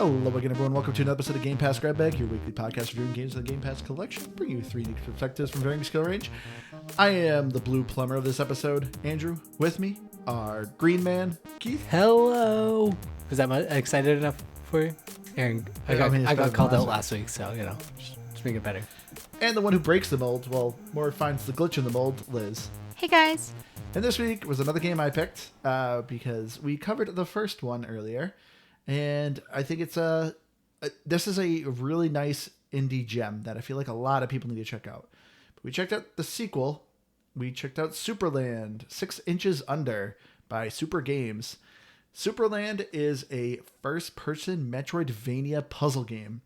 Hello again, everyone. Welcome to another episode of Game Pass Grab Bag, your weekly podcast reviewing games in the Game Pass collection, bringing you three unique perspectives from varying skill range. I am the blue plumber of this episode, Andrew. With me, our green man, Keith. Hello. Was that excited enough for you? Aaron, I got called out last week, so, just make it better. And the one who breaks the mold, well, more finds the glitch in the mold, Liz. Hey, guys. And this week was another game I picked because we covered the first one earlier. And I think this is a really nice indie gem that I feel like a lot of people need to check out. But we checked out the sequel. We checked out Supraland 6 Inches Under by Supra Games. Supraland is a first-person metroidvania puzzle game,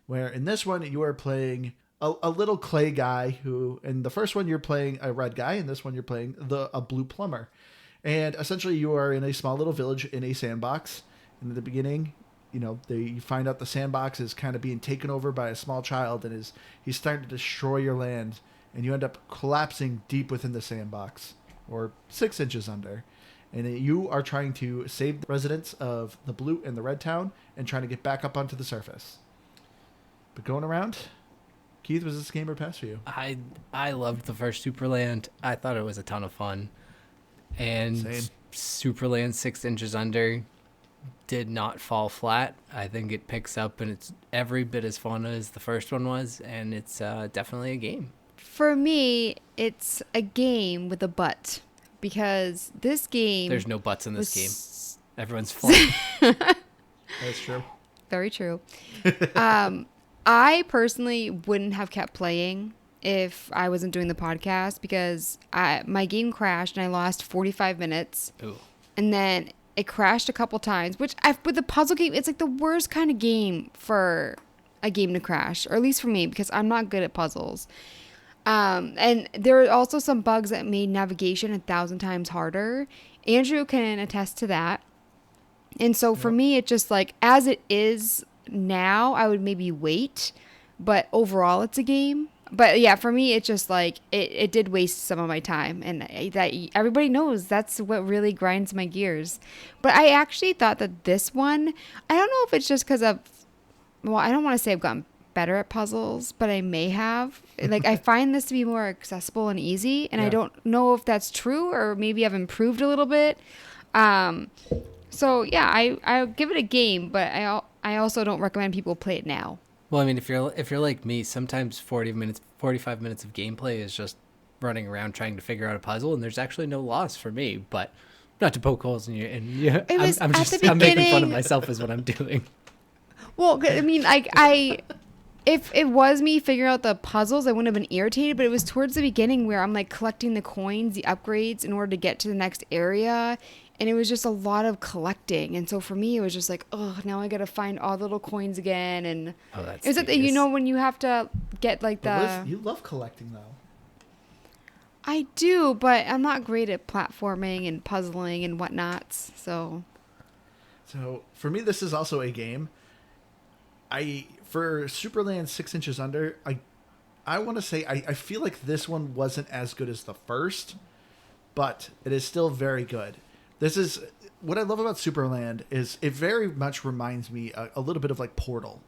where in this one you are playing a little clay guy who, in the first one you're playing a red guy, in this one you're playing a blue plumber. And essentially you are in a small little village in a sandbox. And in the beginning, you find out the sandbox is kind of being taken over by a small child, and he's starting to destroy your land, and you end up collapsing deep within the sandbox, or 6 inches under. And you are trying to save the residents of the blue and the red town and trying to get back up onto the surface. But going around, Keith, was this game or pass for you? I loved the first Supraland. I thought it was a ton of fun. And Same. Supraland 6 Inches Under did not fall flat. I think it picks up, and it's every bit as fun as the first one was, and it's definitely a game. For me, it's a game with a but, because this game... There's no buts in this game. Everyone's fun. That's true. Very true. I personally wouldn't have kept playing if I wasn't doing the podcast, because my game crashed and I lost 45 minutes. Ooh. And then it crashed a couple times, which with the puzzle game, it's like the worst kind of game for a game to crash, or at least for me, because I'm not good at puzzles. And there are also some bugs that made navigation 1,000 times harder. Andrew can attest to that. And so for me, it just like, as it is now, I would maybe wait, but overall it's a game. But yeah, for me, it's just like, it did waste some of my time. And that everybody knows that's what really grinds my gears. But I actually thought that this one, I don't know if it's just because I don't want to say I've gotten better at puzzles, but I may have. Like, I find this to be more accessible and easy. And I don't know if that's true, or maybe I've improved a little bit. So yeah, I'll give it a game, but I also don't recommend people play it now. Well, I mean, if you're like me, sometimes 45 minutes of gameplay is just running around trying to figure out a puzzle, and there's actually no loss for me. But not to poke holes in you, and I'm making fun of myself is what I'm doing. Well, I mean, if it was me figuring out the puzzles, I wouldn't have been irritated. But it was towards the beginning where I'm like collecting the coins, the upgrades, in order to get to the next area. And it was just a lot of collecting. And so for me, it was just like, oh, now I got to find all the little coins again. And that's is it that, when you have to get like Liz, you love collecting, though. I do, but I'm not great at platforming and puzzling and whatnot. So for me, this is also a game. For Supraland 6 Inches Under, I want to say I feel like this one wasn't as good as the first, but it is still very good. This is what I love about Supraland is it very much reminds me a little bit of like Portal.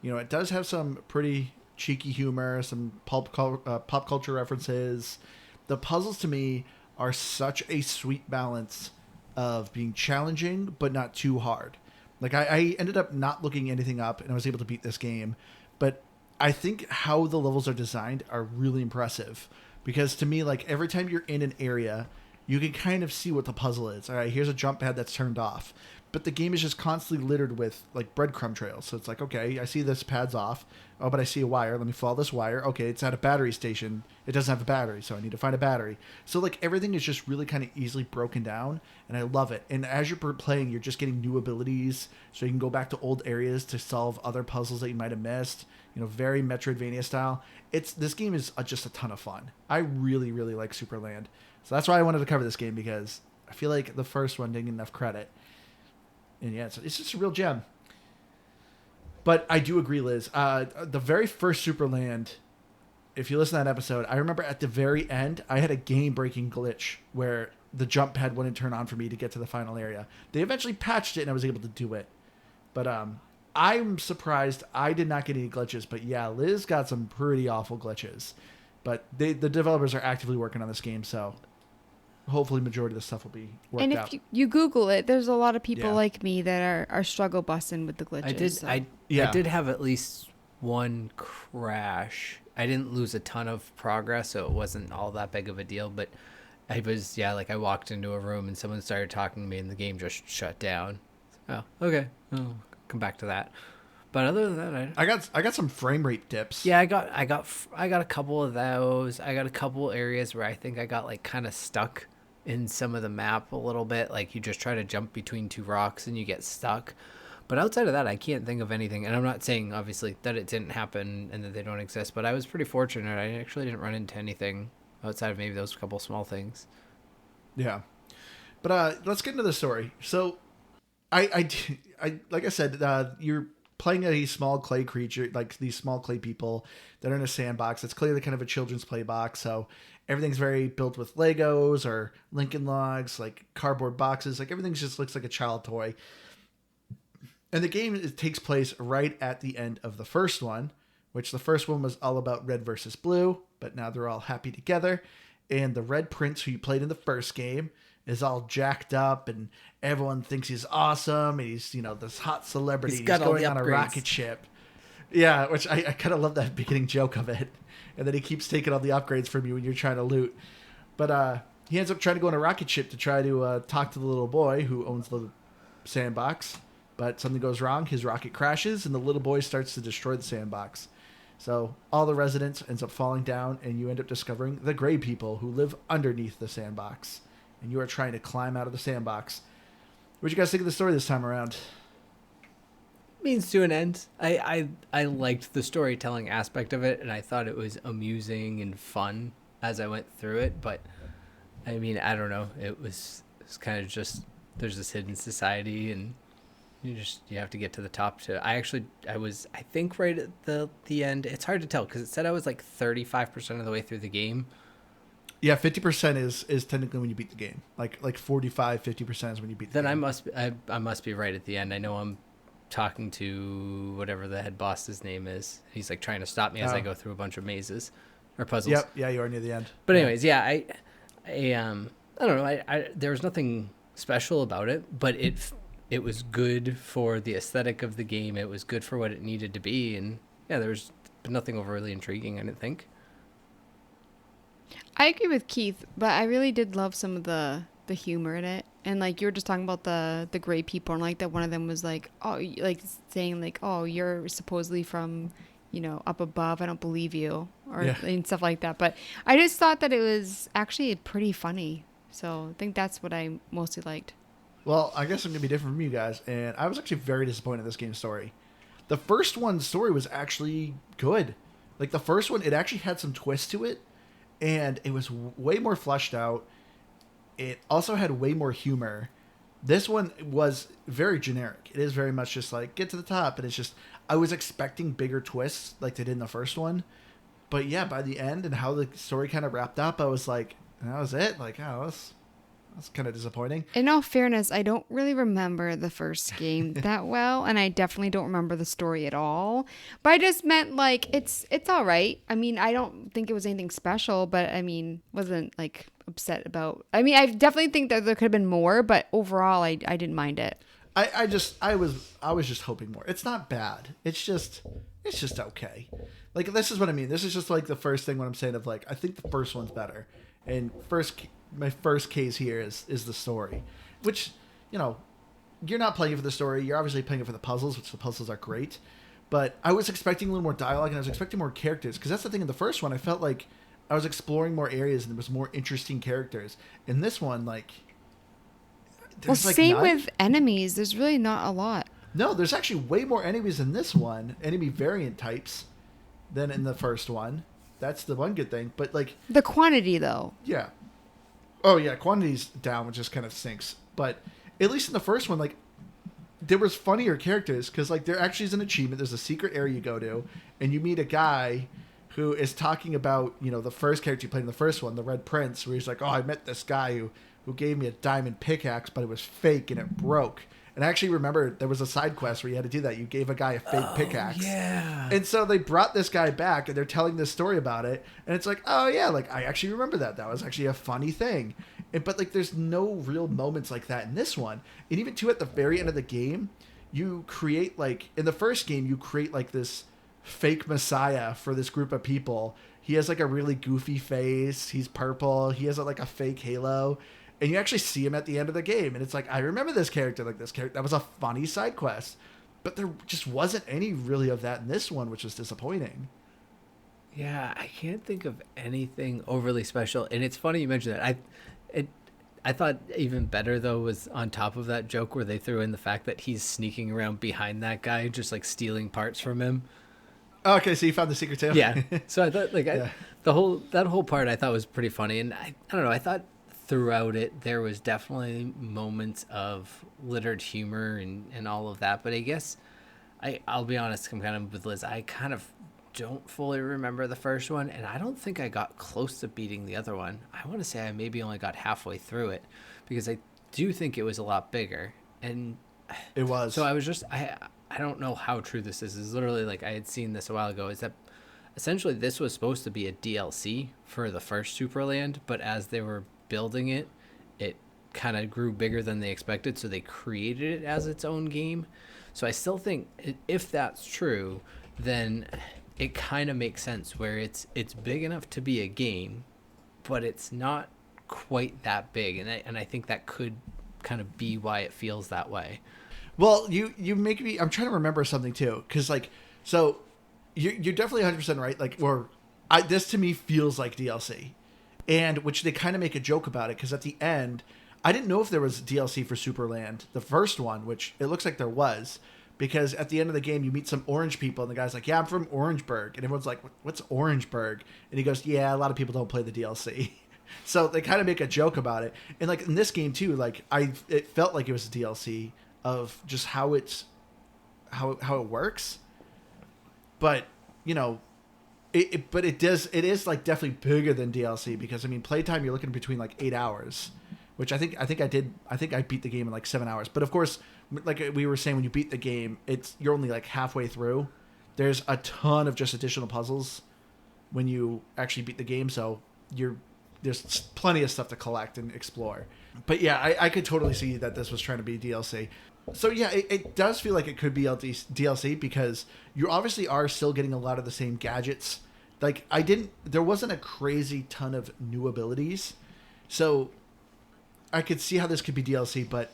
It does have some pretty cheeky humor, some pop culture references. The puzzles to me are such a sweet balance of being challenging but not too hard. Like I ended up not looking anything up, and I was able to beat this game. But I think how the levels are designed are really impressive, because to me, like, every time you're in an area, you can kind of see what the puzzle is. All right, here's a jump pad that's turned off. But the game is just constantly littered with, like, breadcrumb trails. So it's like, okay, I see this pad's off. Oh, but I see a wire. Let me follow this wire. Okay, it's at a battery station. It doesn't have a battery, so I need to find a battery. So, like, everything is just really kind of easily broken down, and I love it. And as you're playing, you're just getting new abilities, so you can go back to old areas to solve other puzzles that you might have missed. Very Metroidvania style. This game is just a ton of fun. I really, really like Supraland. So that's why I wanted to cover this game, because I feel like the first one didn't get enough credit. And yeah, it's just a real gem. But I do agree, Liz. The very first Supraland, if you listen to that episode, I remember at the very end, I had a game-breaking glitch where the jump pad wouldn't turn on for me to get to the final area. They eventually patched it, and I was able to do it. But I'm surprised I did not get any glitches, but yeah, Liz got some pretty awful glitches. But the developers are actively working on this game, so hopefully majority of the stuff will be worked and if out. you Google it, there's a lot of people like me that are struggle busting with the glitches. I did have at least one crash. I didn't lose a ton of progress, so it wasn't all that big of a deal, but I was, I walked into a room and someone started talking to me and the game just shut down. Oh, okay. I'll come back to that. But other than that, I got some frame rate dips. yeah, I got a couple of those. I got a couple areas where I think I got like kind of stuck in some of the map a little bit. Like you just try to jump between two rocks and you get stuck. But outside of that, I can't think of anything. And I'm not saying obviously that it didn't happen and that they don't exist, but I was pretty fortunate. I actually didn't run into anything outside of maybe those couple small things. Yeah. But let's get into the story. So I like I said, you're playing a small clay creature, like these small clay people that are in a sandbox. It's clearly kind of a children's play box. So everything's very built with Legos or Lincoln Logs, like cardboard boxes. Like everything just looks like a child toy. And the game takes place right at the end of the first one, which the first one was all about red versus blue, but now they're all happy together. And the Red Prince, who you played in the first game, is all jacked up and everyone thinks he's awesome. And he's, this hot celebrity. He's got he's all going the on a upgrades. rocket ship. Yeah, which I kind of love that beginning joke of it. And then he keeps taking all the upgrades from you when you're trying to loot. But he ends up trying to go on a rocket ship to try to talk to the little boy who owns the sandbox. But something goes wrong. His rocket crashes and the little boy starts to destroy the sandbox. So all the residents ends up falling down and you end up discovering the gray people who live underneath the sandbox. And you are trying to climb out of the sandbox. What did you guys think of the story this time around? Means to an end. I liked the storytelling aspect of it, and I thought it was amusing and fun as I went through it. But I mean, I don't know. It's kind of just there's this hidden society, and you have to get to the top. I think right at the end. It's hard to tell because it said I was like 35% of the way through the game. Yeah, 50% is technically when you beat the game. Like 45, 50% is when you beat the game. Then I must be right at the end. I know I'm talking to whatever the head boss's name is. He's like trying to stop me as I go through a bunch of mazes or puzzles. Yep, yeah, you are near the end. But anyways, I don't know. I there was nothing special about it, but it was good for the aesthetic of the game. It was good for what it needed to be, and yeah, there was nothing overly intriguing, I didn't think. I agree with Keith, but I really did love some of the humor in it. And like you were just talking about the gray people, and like that one of them was like, oh, like saying like, oh, you're supposedly from, up above. I don't believe you, or and stuff like that. But I just thought that it was actually pretty funny. So I think that's what I mostly liked. Well, I guess I'm going to be different from you guys, and I was actually very disappointed in this game's story. The first one's story was actually good. Like the first one, it actually had some twist to it, and it was way more fleshed out. It also had way more humor. This one was very generic. It is very much just like, get to the top, and it's just, I was expecting bigger twists like they did in the first one. But yeah, by the end and how the story kind of wrapped up, I was like, that was it? Like, oh, that's kind of disappointing. In all fairness, I don't really remember the first game that well, and I definitely don't remember the story at all. But I just meant like it's all right. I mean, I don't think it was anything special, but I mean, wasn't like upset about. I mean, I definitely think that there could have been more, but overall, I didn't mind it. I was just hoping more. It's not bad. It's just okay. Like this is what I mean. This is just like the first thing when I'm saying of like I think the first one's better. And my first case here is the story, which, you're not playing it for the story. You're obviously playing it for the puzzles, which the puzzles are great. But I was expecting a little more dialogue, and I was expecting more characters, because that's the thing in the first one. I felt like I was exploring more areas, and there was more interesting characters. In this one, like, there's same with enemies. There's really not a lot. No, there's actually way more enemies in this one, enemy variant types, than in the first one. That's the one good thing. But like the quantity, though. Yeah. Oh yeah, quantity's down, which just kind of stinks. But at least in the first one, like, there was funnier characters because like there actually is an achievement. There's a secret area you go to, and you meet a guy who is talking about the first character you played in the first one, the Red Prince, where he's like, oh, I met this guy who gave me a diamond pickaxe, but it was fake and it broke. And I actually remember there was a side quest where you had to do that. You gave a guy a fake pickaxe. Yeah. And so they brought this guy back and they're telling this story about it. And it's like, oh yeah, like I actually remember that. That was actually a funny thing. But like there's no real moments like that in this one. And even too at the very end of the game, you create like in the first game, you create like this fake messiah for this group of people. He has like a really goofy face. He's purple. He has like a fake halo. And you actually see him at the end of the game. And it's like, I remember this character like this character. That was a funny side quest. But there just wasn't any really of that in this one, which was disappointing. Yeah, I can't think of anything overly special. And it's funny you mentioned that. I thought even better, though, was on top of that joke where they threw in the fact that he's sneaking around behind that guy, just like stealing parts from him. Oh, okay, so you found the secret too? Yeah. So I thought, like, Yeah. that whole part I thought was pretty funny. And I don't know, I thought throughout it there was definitely moments of littered humor and all of that. But I guess I'll be honest, I'm kind of with Liz. I kind of don't fully remember the first one, and I don't think I got close to beating the other one. I want to say I maybe only got halfway through it because I do think it was a lot bigger. And It was. so I was just I don't know how true this is. It's literally like I had seen this a while ago. Is that essentially this was supposed to be a DLC for the first Supraland, but as they were building it, it kind of grew bigger than they expected, so they created it as its own game. So I still think if that's true, then it kind of makes sense where it's big enough to be a game, but it's not quite that big, and I think that could kind of be why it feels that way. Well, you make me. I'm trying to remember something too, because like, so you're definitely 100% right. Like, this to me feels like DLC, and which they kind of make a joke about it because at the end, I didn't know if there was DLC for Supraland, the first one, which it looks like there was, because at the end of the game you meet some orange people, and the guy's like, "Yeah, I'm from Orangeburg," and everyone's like, "What's Orangeburg?" And he goes, "Yeah, a lot of people don't play the DLC." So they kind of make a joke about it, and like in this game too, like it felt like it was a DLC of just how it works, but you know, it is like definitely bigger than DLC because I mean playtime you're looking between like 8 hours, which I think I beat the game in like 7 hours. But of course, like we were saying, when you beat the game, you're only like halfway through. There's a ton of just additional puzzles when you actually beat the game, so there's plenty of stuff to collect and explore. But yeah, I could totally see that this was trying to be DLC. So yeah, it does feel like it could be DLC because you obviously are still getting a lot of the same gadgets. Like there wasn't a crazy ton of new abilities. So I could see how this could be DLC, but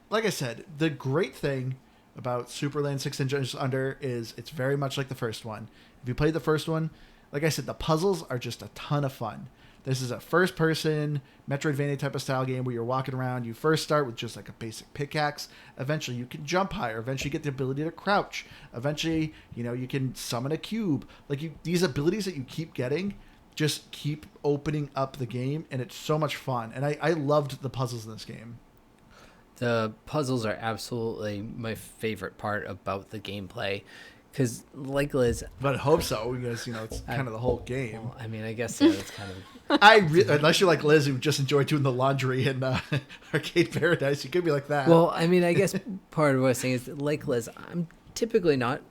like I said, the great thing about Supraland 6 Inches Under is it's very much like the first one. If you played the first one, like I said, the puzzles are just a ton of fun. This is a first-person metroidvania type of style game where you're walking around. You first start with just like a basic pickaxe. Eventually, you can jump higher. Eventually, you get the ability to crouch. Eventually, you can summon a cube. Like these abilities that you keep getting just keep opening up the game, and it's so much fun. And I loved the puzzles in this game. The puzzles are absolutely my favorite part about the gameplay. Because, like Liz... But I hope so, because, it's kind of the whole game. Well, I mean, I guess, yeah, that's kind of... Unless you're like Liz, who just enjoyed doing the laundry in Arcade Paradise, you could be like that. Well, I mean, I guess part of what I was saying is, that, like Liz, I'm typically not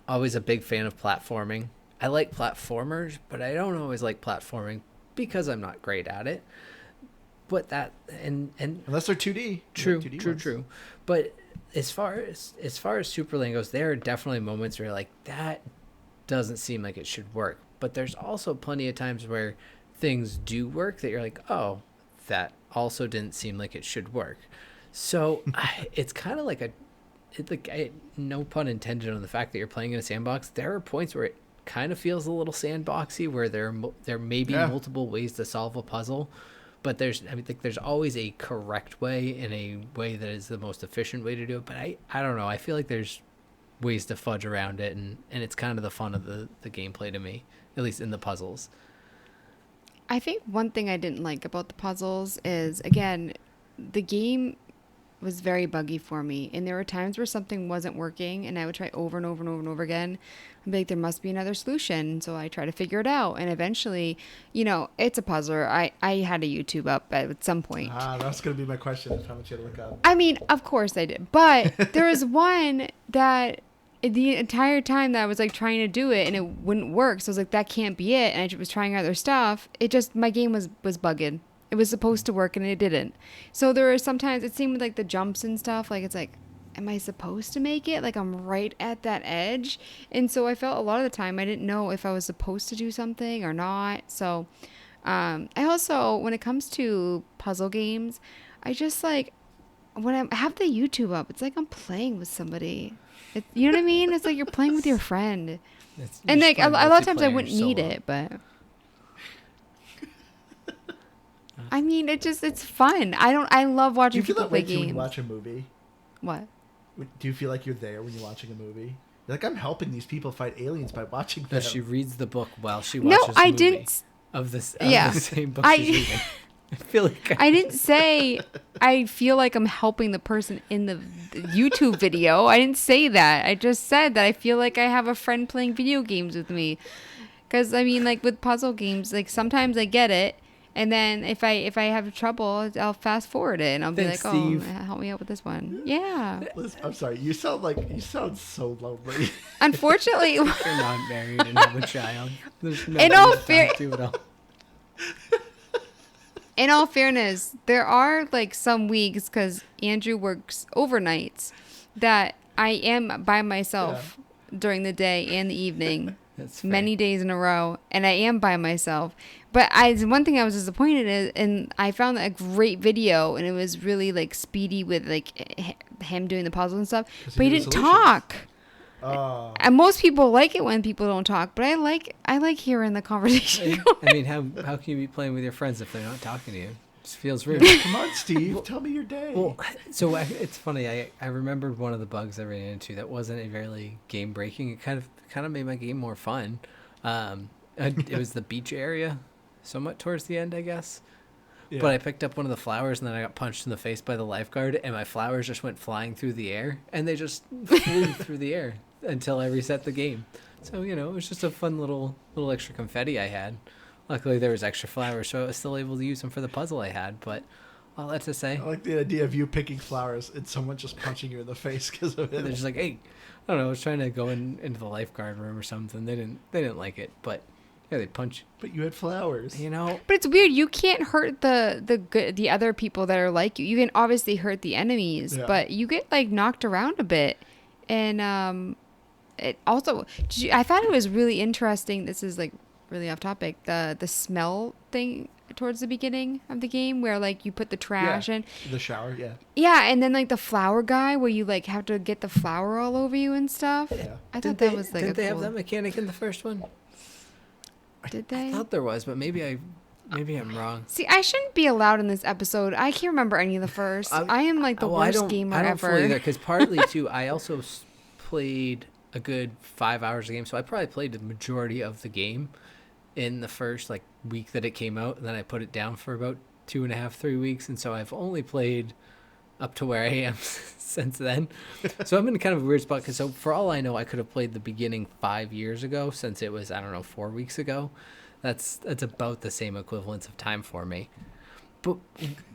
always a big fan of platforming. I like platformers, but I don't always like platforming because I'm not great at it. But that... and unless they're 2D. True. But... As far as Supraland goes, there are definitely moments where you're like, that doesn't seem like it should work. But there's also plenty of times where things do work that you're like, oh, that also didn't seem like it should work. So it's kind of like no pun intended on the fact that you're playing in a sandbox. There are points where it kind of feels a little sandboxy, where there may be multiple ways to solve a puzzle. But there's always a correct way and a way that is the most efficient way to do it. But I don't know. I feel like there's ways to fudge around it, and it's kind of the fun of the gameplay to me, at least in the puzzles. I think one thing I didn't like about the puzzles is, again, the game was very buggy for me. And there were times where something wasn't working and I would try over and over and over and over again. I'd be like, there must be another solution. So I try to figure it out. And eventually, it's a puzzler. I had a YouTube up at some point. That's going to be my question. How much you had to look up? I mean, of course I did. But there was one that the entire time that I was like trying to do it and it wouldn't work. So I was like, that can't be it. And I was trying other stuff. My game was bugging. It was supposed to work and it didn't. So there were sometimes it seemed like the jumps and stuff, like it's like, am I supposed to make it? Like I'm right at that edge. And so I felt a lot of the time I didn't know if I was supposed to do something or not. So I also, when it comes to puzzle games, I just like, when I have the YouTube up, it's like I'm playing with somebody. You know what I mean? It's like you're playing with your friend. And like a lot of times I wouldn't need it, but... I mean, it's fun. I love watching people play games. Do you feel that way too when you watch a movie? What? Do you feel like you're there when you're watching a movie? You're like, I'm helping these people fight aliens by watching them. No, she reads the book while she watches the movie. No, I didn't. Of the same book she's reading. I feel like I didn't say I feel like I'm helping the person in the YouTube video. I didn't say that. I just said that I feel like I have a friend playing video games with me. Because, I mean, like with puzzle games, like sometimes I get it. And then if I have trouble, I'll fast forward it and I'll be like, Steve. Oh, help me out with this one. Yeah. Liz, I'm sorry. You sound so lonely. Unfortunately, you're not married and have a child. There's no in all fairness, there are like some weeks because Andrew works overnights that I am by myself during the day and the evening. That's many days in a row, and I am by myself. But one thing I was disappointed in, and I found a great video, and it was really like speedy with like him doing the puzzle and stuff. But he didn't talk. And most people like it when people don't talk, but I like hearing the conversation. I mean, how can you be playing with your friends if they're not talking to you? It just feels rude. Come on, Steve, tell me your day. Well, so it's funny. I remembered one of the bugs I ran into that wasn't a really game breaking. It kind of made my game more fun. It was the beach area, somewhat towards the end, I guess. Yeah. But I picked up one of the flowers and then I got punched in the face by the lifeguard, and my flowers just went flying through the air, and they just flew through the air until I reset the game. So, it was just a fun little extra confetti I had. Luckily, there was extra flowers, so I was still able to use them for the puzzle I had. But all that to say, I like the idea of you picking flowers and someone just punching you in the face because of it. They're just like, hey, I don't know, I was trying to go into the lifeguard room or something. They didn't like it, but yeah, they punch. But you had flowers, But it's weird. You can't hurt the other people that are like you. You can obviously hurt the enemies, but you get like knocked around a bit, and it also. I thought it was really interesting. This is like really off topic. The smell thing towards the beginning of the game, where like you put the trash in the shower, and then like the flower guy, where you like have to get the flour all over you and stuff. I thought that was like. Did they have that mechanic in the first one? Did they? I thought there was, but maybe I'm wrong. See, I shouldn't be allowed in this episode. I can't remember any of the first. I am like the worst gamer ever. I don't fully either, because partly too, I also played a good 5 hours of the game, so I probably played the majority of the game in the first like week that it came out, and then I put it down for about 2.5, 3 weeks, and so I've only played up to where I am since then. So I'm in kind of a weird spot, because so for all I know, I could have played the beginning 5 years ago, since it was, 4 weeks ago. That's about the same equivalence of time for me. But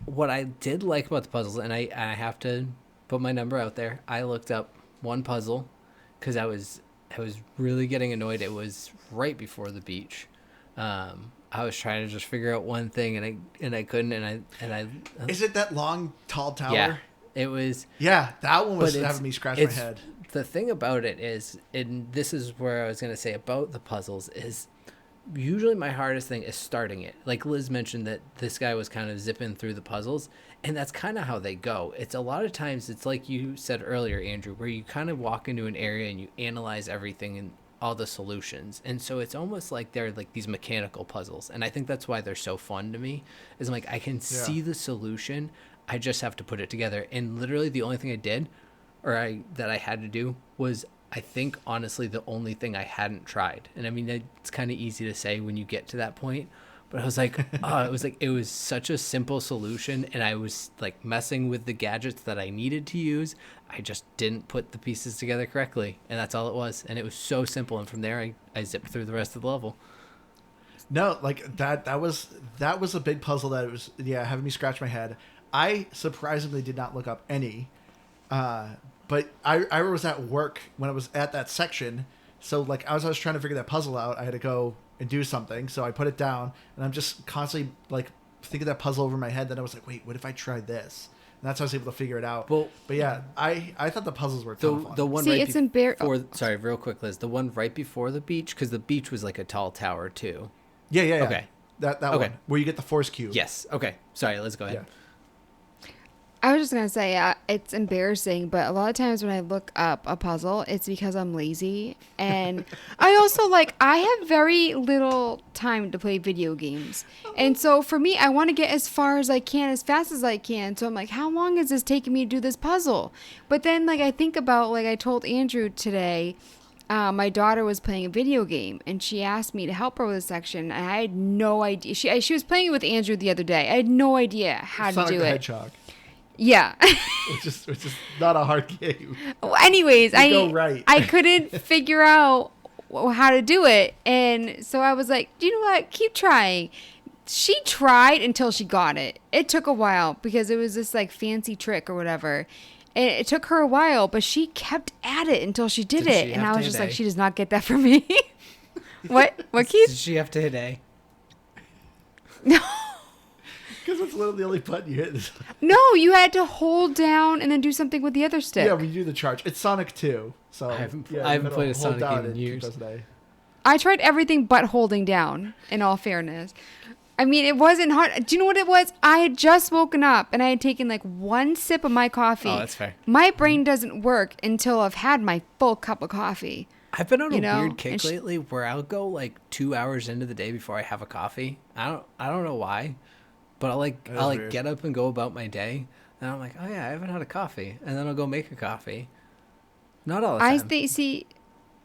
what I did like about the puzzles, and I have to put my number out there, I looked up one puzzle because I was really getting annoyed. It was right before the beach. I was trying to just figure out one thing, and I couldn't, and I. Is it that long, tall tower? Yeah, it was. Yeah, that one was having me scratch my head. The thing about it is, and this is where I was going to say about the puzzles, is usually my hardest thing is starting it. Like Liz mentioned that this guy was kind of zipping through the puzzles, and that's kind of how they go. It's a lot of times, it's like you said earlier, Andrew, where you kind of walk into an area and you analyze everything and all the solutions, and so it's almost like they're like these mechanical puzzles, and I think that's why they're so fun to me. Is like I can see the solution, I just have to put it together. And literally the only thing I did that I had to do was, I think honestly, the only thing I hadn't tried. And I mean, it's kind of easy to say when you get to that point, But I was like, it was such a simple solution, and I was like messing with the gadgets that I needed to use. I just didn't put the pieces together correctly, and that's all it was. And it was so simple, and from there I zipped through the rest of the level. No, like that was a big puzzle that it was having me scratch my head. I surprisingly did not look up any, but I was at work when I was at that section, so like as I was trying to figure that puzzle out, I had to go and do something, so I put it down, and I'm just constantly like thinking that puzzle over my head. Then I was like, wait, what if I tried this? And that's how I was able to figure it out. Well, but yeah, I thought the puzzles were a ton of fun. The one Sorry, real quick, Liz. The one right before the beach, because the beach was like a tall tower too. Yeah. Okay. That one where you get the force cube. Yes. Okay. Sorry. Let's go ahead. Yeah. I was just going to say, it's embarrassing, but a lot of times when I look up a puzzle, it's because I'm lazy. And I also, I have very little time to play video games. And so for me, I want to get as far as I can, as fast as I can. So I'm like, how long is this taking me to do this puzzle? But then, I think about, I told Andrew today, my daughter was playing a video game, and she asked me to help her with a section. And I had no idea. She was playing it with Andrew the other day. I had no idea how to do it. Hedgehog. Yeah. It's just not a hard game. Well, anyways, I couldn't figure out how to do it. And so I was like, you know what? Keep trying. She tried until she got it. It took a while because it was this fancy trick or whatever. And it took her a while, but she kept at it until she did it. And I was just like, she does not get that from me. What, Keith? Did she have to hit A? No. Because it's literally the only button you hit. No, you had to hold down and then do something with the other stick. Yeah, we do the charge. It's Sonic 2. So I haven't played a Sonic game in years. I tried everything but holding down, in all fairness. I mean, it wasn't hard. Do you know what it was? I had just woken up and I had taken one sip of my coffee. Oh, that's fair. My brain doesn't work until I've had my full cup of coffee. I've been on a weird kick lately where I'll go 2 hours into the day before I have a coffee. I don't know why. But I'll get up and go about my day, and I'm like, oh yeah, I haven't had a coffee, and then I'll go make a coffee. Not all the time. See,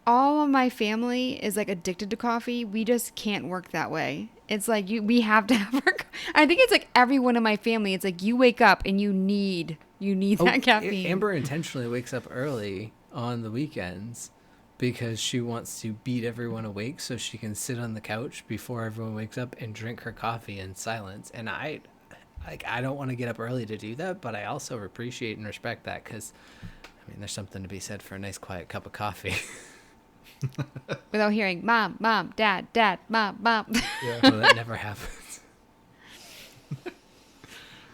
all of my family is addicted to coffee. We just can't work that way. It's we have to have our. I think it's everyone in my family. It's you wake up and you need that caffeine. Amber intentionally wakes up early on the weekends because she wants to beat everyone awake so she can sit on the couch before everyone wakes up and drink her coffee in silence. And I don't want to get up early to do that, but I also appreciate and respect that because, there's something to be said for a nice quiet cup of coffee. Without hearing, Mom, Mom, Dad, Dad, Mom, Mom. Yeah. Well, that never happens.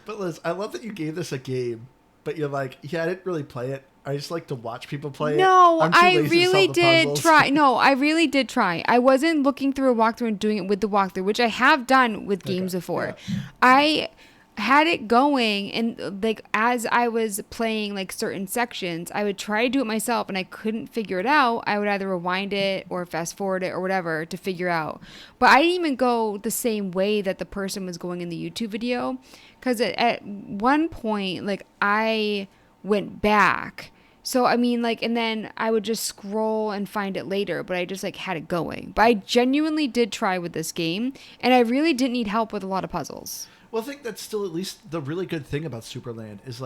But Liz, I love that you gave this a game, but you're like, yeah, I didn't really play it. I just like to watch people play it. No, I really did try. No, I really did try. I wasn't looking through a walkthrough and doing it with the walkthrough, which I have done with games before. Yeah. I had it going, and as I was playing certain sections, I would try to do it myself, and I couldn't figure it out. I would either rewind it or fast forward it or whatever to figure out. But I didn't even go the same way that the person was going in the YouTube video, because at one point, I went back. So, and then I would just scroll and find it later, but I just, had it going. But I genuinely did try with this game, and I really didn't need help with a lot of puzzles. Well, I think that's still at least the really good thing about Supraland is,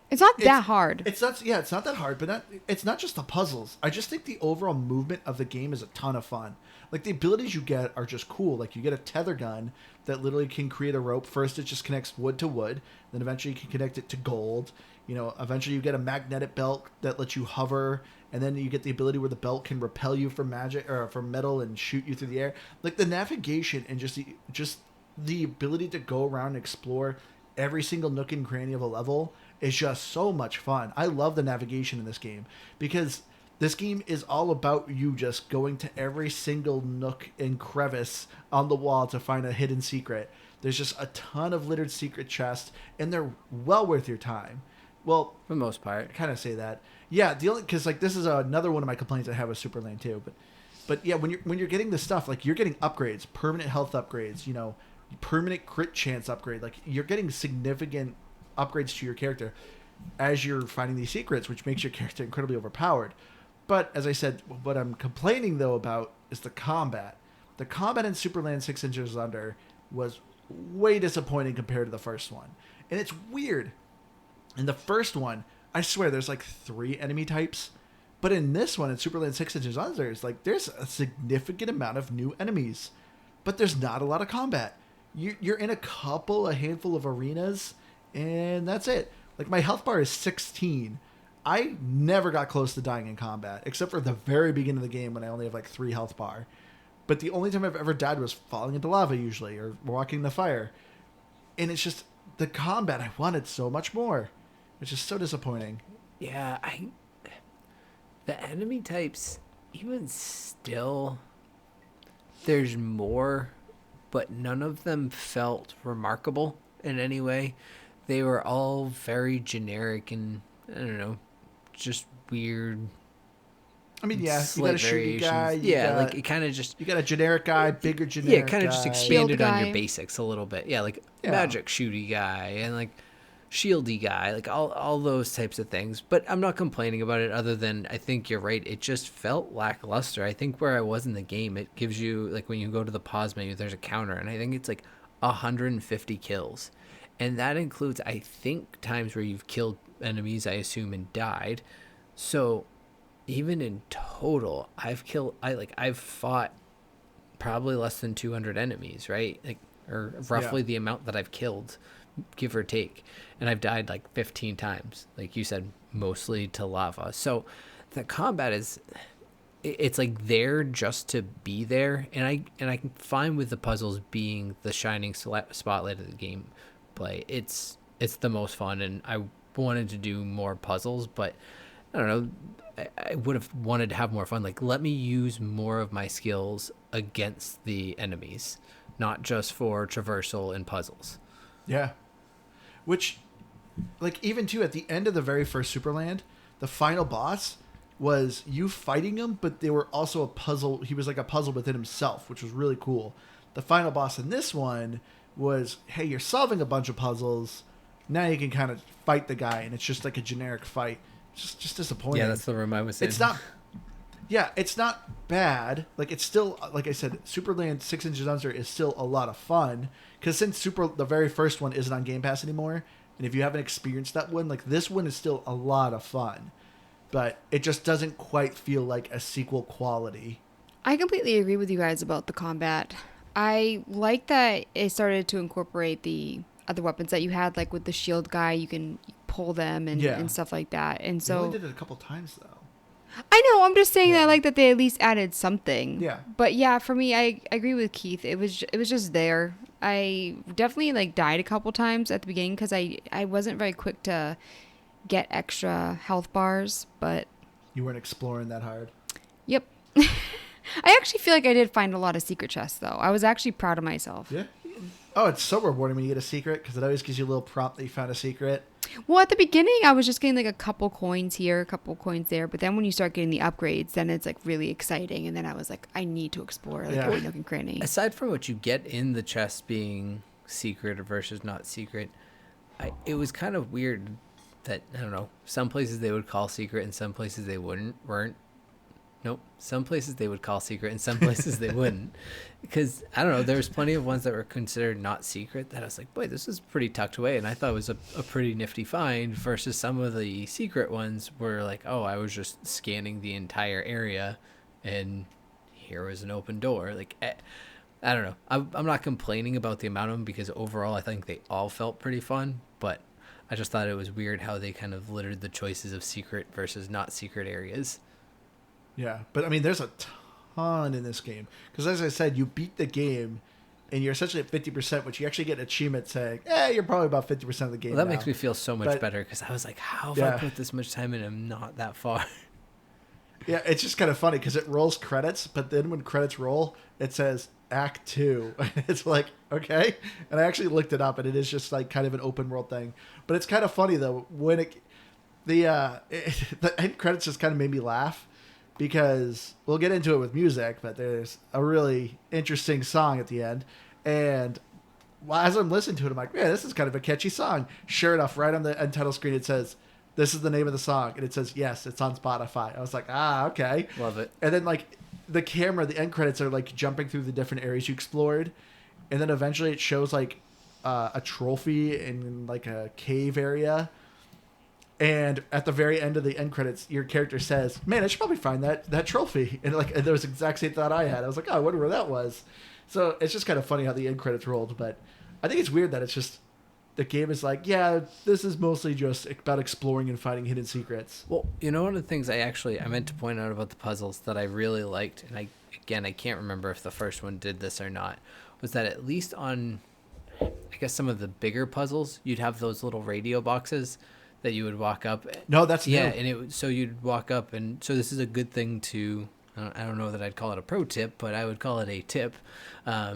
it's not that hard. It's not that hard, but it's not just the puzzles. I just think the overall movement of the game is a ton of fun. The abilities you get are just cool. You get a tether gun that literally can create a rope. First, it just connects wood to wood. Then eventually you can connect it to gold. Eventually you get a magnetic belt that lets you hover, and then you get the ability where the belt can repel you from magic or from metal and shoot you through the air. The navigation and just the ability to go around and explore every single nook and cranny of a level is just so much fun. I love the navigation in this game because this game is all about you just going to every single nook and crevice on the wall to find a hidden secret. There's just a ton of littered secret chests, and they're well worth your time. Well, for the most part, I kind of say that. Yeah, the only because this is another one of my complaints I have with Supraland too. But yeah, when you're getting this stuff, you're getting upgrades, permanent health upgrades, permanent crit chance upgrade. You're getting significant upgrades to your character as you're finding these secrets, which makes your character incredibly overpowered. But as I said, what I'm complaining though about is the combat. the combat in Supraland 6 Inches Under was way disappointing compared to the first one. And it's weird. In the first one, I swear there's like 3 enemy types. But in this one, in Supraland 6 Inches Under, it's like there's a significant amount of new enemies. But there's not a lot of combat. You're in a handful of arenas, and that's it. Like, my health bar is 16. I never got close to dying in combat, except for the very beginning of the game when I only have like 3 health bar. But the only time I've ever died was falling into lava usually, or walking the fire. And it's just, the combat, I wanted so much more, which is so disappointing. Yeah, the enemy types, even still, there's more, but none of them felt remarkable in any way. They were all very generic and, I don't know, just weird. I mean, yeah, you got a shooty guy. Like it kind of just... You got a generic guy, bigger generic guy. Yeah, kind of just expanded on your basics a little bit. Yeah, like magic shooty guy and like shieldy guy, like all those types of things. But I'm not complaining about it other than I think you're right. It just felt lackluster. I think where I was in the game, it gives you, like when you go to the pause menu, there's a counter. And I think it's like 150 kills. And that includes, I think, times where you've killed enemies, I assume, and died. So even in total, I've fought probably less than 200 enemies, right? Like, or roughly the amount that I've killed, give or take. And I've died like 15 times, like you said, mostly to lava. So the combat it's like there just to be there. And I can find with the puzzles being the shining spotlight of the game play. It's the most fun, and I wanted to do more puzzles, but I don't know, I would have wanted to have more fun. Like, let me use more of my skills against the enemies, not just for traversal and puzzles. Yeah. Which, like, even too, at the end of the very first Supraland, the final boss was you fighting him, but they were also a puzzle. He was like a puzzle within himself, which was really cool. The final boss in this one was, hey, you're solving a bunch of puzzles. Now you can kind of fight the guy, and it's just like a generic fight. Just disappointing. Yeah, that's the room I was in. It's not bad. Like, it's still, like I said, Supraland 6 Inches Under is still a lot of fun. Because since the very first one isn't on Game Pass anymore, and if you haven't experienced that one, like, this one is still a lot of fun. But it just doesn't quite feel like a sequel quality. I completely agree with you guys about the combat. I like that it started to incorporate the other weapons that you had, like with the shield guy, you can pull them and stuff like that. And so they only did it a couple times though. I know, I'm just saying that I like that they at least added something. Yeah. But yeah, for me, I agree with Keith. It was just there. I definitely like died a couple times at the beginning because I wasn't very quick to get extra health bars, but you weren't exploring that hard. Yep. I actually feel like I did find a lot of secret chests though. I was actually proud of myself. Yeah. Oh, it's so rewarding when you get a secret because it always gives you a little prompt that you found a secret. Well, at the beginning, I was just getting like a couple coins here, a couple coins there. But then when you start getting the upgrades, then it's like really exciting. And then I was like, I need to explore like every nook and cranny. Aside from what you get in the chest being secret versus not secret, it was kind of weird that, I don't know, some places they would call secret and some places they weren't. Nope. Some places they would call secret and some places they wouldn't. Because, I don't know, there was plenty of ones that were considered not secret that I was like, boy, this is pretty tucked away. And I thought it was a pretty nifty find versus some of the secret ones were like, oh, I was just scanning the entire area and here was an open door. Like, I don't know. I'm not complaining about the amount of them because overall I think they all felt pretty fun. But I just thought it was weird how they kind of littered the choices of secret versus not secret areas. Yeah, but I mean, there's a ton in this game. Because as I said, you beat the game, and you're essentially at 50%, which you actually get an achievement saying, you're probably about 50% of the game. Well, that now. Makes me feel so much better, because I was like, how have I put this much time in and I'm not that far? Yeah, it's just kind of funny, because it rolls credits, but then when credits roll, it says Act 2. It's like, okay. And I actually looked it up, and it is just like kind of an open world thing. But it's kind of funny, though, when the end credits just kind of made me laugh. Because we'll get into it with music, but there's a really interesting song at the end. And as I'm listening to it, I'm like, man, this is kind of a catchy song. Sure enough, right on the end title screen, it says, this is the name of the song. And it says, yes, it's on Spotify. I was like, okay. Love it. And then, like, the camera, the end credits are like jumping through the different areas you explored, and then eventually it shows like a trophy in like a cave area. And at the very end of the end credits, your character says, "Man, I should probably find that trophy." And like, and there was the exact same thought I had. I was like, "Oh, I wonder where that was." So it's just kind of funny how the end credits rolled. But I think it's weird that it's just the game is like, yeah, this is mostly just about exploring and finding hidden secrets. Well, you know, one of the things I meant to point out about the puzzles that I really liked, and I can't remember if the first one did this or not, was that at least on, I guess, some of the bigger puzzles, you'd have those little radio boxes that you would walk up. No, that's yeah, new. and so you'd walk up, and so this is a good thing to. I don't know that I'd call it a pro tip, but I would call it a tip.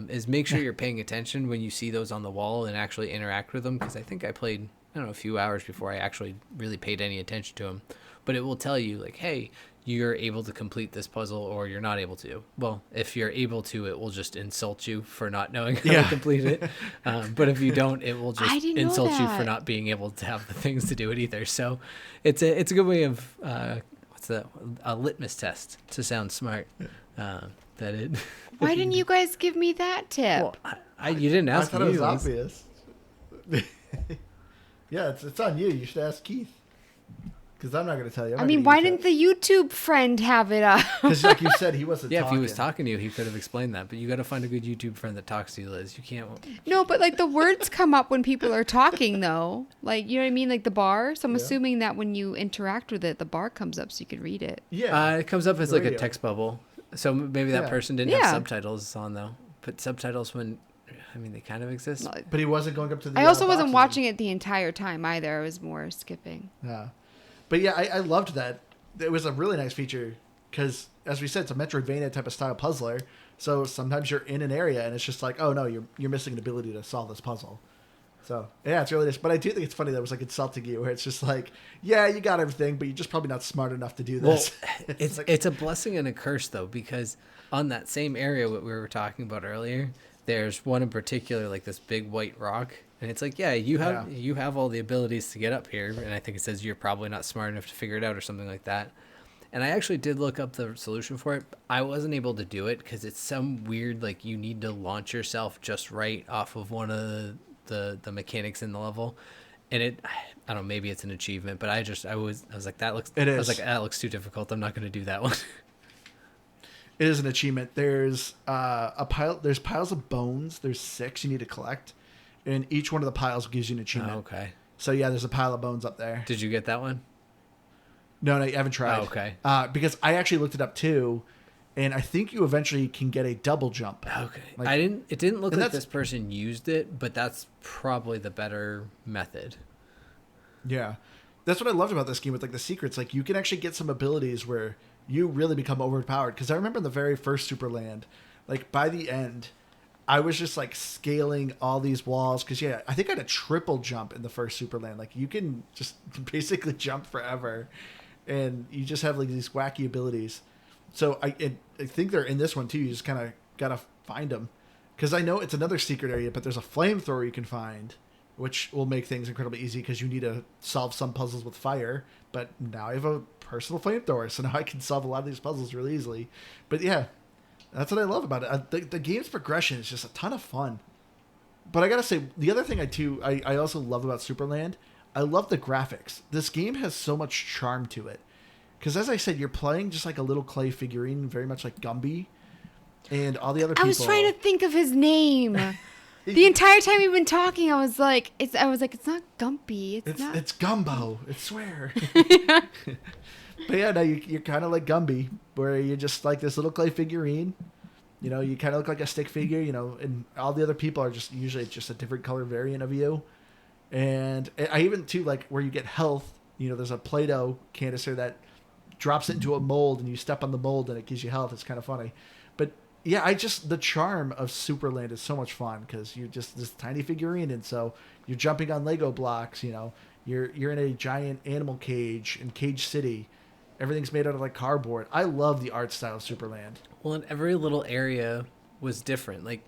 Is make sure you're paying attention when you see those on the wall and actually interact with them. Because I think I played a few hours before I actually really paid any attention to them. But it will tell you like, hey, you're able to complete this puzzle or you're not able to. Well, if you're able to, it will just insult you for not knowing how to complete it. But if you don't, it will just insult you for not being able to have the things to do it either. So it's a good way of what's that? A litmus test to sound smart. That it. Why didn't you guys give me that tip? Well, you didn't ask I me. thought it was obvious. Yeah, it's on you. You should ask Keith. Because I'm not going to tell you. I mean, why didn't the YouTube friend have it up? Because like you said, he wasn't talking. If he was talking to you, he could have explained that. But you got to find a good YouTube friend that talks to you, Liz. You can't. No, but like the words come up when people are talking, though. Like, you know what I mean? Like the bar. So I'm assuming that when you interact with it, the bar comes up so you can read it. Yeah. It comes up as like a text bubble. So maybe that person didn't have Yeah. subtitles on, though. Put subtitles when, I mean, they kind of exist. But he wasn't going up to the I also wasn't boxes. watching it the entire time either. I was more skipping. Yeah. But yeah, I loved that. It was a really nice feature because, as we said, it's a metroidvania type of style puzzler. So sometimes you're in an area and it's just like, oh no, you're missing an ability to solve this puzzle. So yeah, it's really nice. But I do think it's funny that it was like insulting you, where it's just like, yeah, you got everything, but you're just probably not smart enough to do this. Well, it's a blessing and a curse though, because on that same area what we were talking about earlier, there's one in particular, like this big white rock. And it's like, yeah, you have all the abilities to get up here. And I think it says you're probably not smart enough to figure it out or something like that. And I actually did look up the solution for it. I wasn't able to do it because it's some weird, like you need to launch yourself just right off of one of the mechanics in the level. And I don't know, maybe it's an achievement, but I was like, that looks too difficult. I'm not going to do that one. It is an achievement. There's there's piles of bones. There's 6 you need to collect. And each one of the piles gives you an achievement. Oh, okay. So yeah, there's a pile of bones up there. Did you get that one? No, you haven't tried. Oh, okay. Because I actually looked it up too, and I think you eventually can get a double jump. Okay. Like, It didn't look like this person used it, but that's probably the better method. Yeah, that's what I loved about this game with like the secrets. Like you can actually get some abilities where you really become overpowered. Because I remember in the very first Supraland, like by the end, I was just like scaling all these walls because I think I had a triple jump in the first Supraland. Like you can just basically jump forever, and you just have like these wacky abilities. So I think they're in this one too. You just kind of gotta find them because I know it's another secret area, but there's a flamethrower you can find, which will make things incredibly easy because you need to solve some puzzles with fire. But now I have a personal flamethrower, so now I can solve a lot of these puzzles really easily. But yeah. That's what I love about it. The game's progression is just a ton of fun. But I gotta say, the other thing I also love about Supraland, I love the graphics. This game has so much charm to it. Because as I said, you're playing just like a little clay figurine, very much like Gumby. And all the other people... I was trying to think of his name. The entire time we've been talking, I was like, it's not Gumpy. It's Gumbo. I swear. But yeah, no, you're kind of like Gumby, where you're just like this little clay figurine. You know, you kind of look like a stick figure, you know, and all the other people are just usually just a different color variant of you. And I even, too, like where you get health, you know, there's a Play-Doh canister that drops it into a mold and you step on the mold and it gives you health. It's kind of funny. But yeah, the charm of Supraland is so much fun because you're just this tiny figurine. And so you're jumping on Lego blocks, you know, you're in a giant animal cage in Cage City. Everything's made out of like cardboard. I love the art style of Supraland. Well, and every little area was different. Like,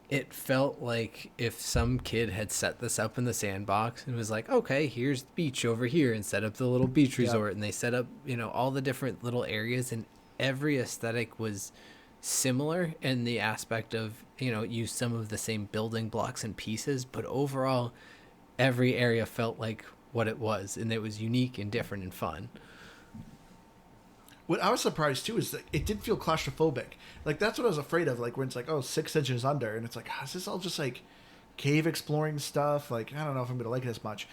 it felt like if some kid had set this up in the sandbox and was like, okay, here's the beach over here, and set up the little beach resort, and they set up, you know, all the different little areas, and every aesthetic was similar in the aspect of, use some of the same building blocks and pieces, but overall every area felt like what it was, and it was unique and different and fun. What I was surprised too is that it didn't feel claustrophobic. Like that's what I was afraid of. Like when it's like, oh, 6 inches under, and it's like, is this all just like cave exploring stuff? Like I don't know if I'm gonna like it as much.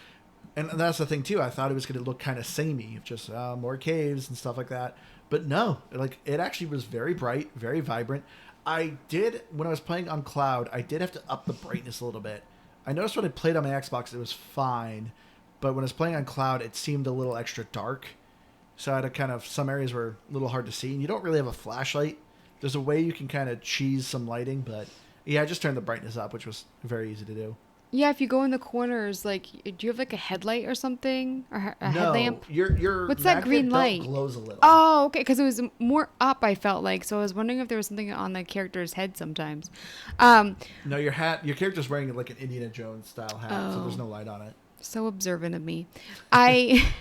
And that's the thing too. I thought it was gonna look kind of samey, just more caves and stuff like that. But no, like it actually was very bright, very vibrant. I did, when I was playing on cloud, I did have to up the brightness a little bit. I noticed when I played on my Xbox, it was fine. But when I was playing on cloud, it seemed a little extra dark. So I had to kind of, some areas were a little hard to see. And you don't really have a flashlight. There's a way you can kind of cheese some lighting. But yeah, I just turned the brightness up, which was very easy to do. Yeah, if you go in the corners, like, do you have like a headlight or something, or a headlamp? Your what's that green light? Glows a little. Oh, okay, because it was more up. I felt like, so I was wondering if there was something on the character's head sometimes. No, your character's wearing like an Indiana Jones style hat, so there's no light on it. So observant of me. I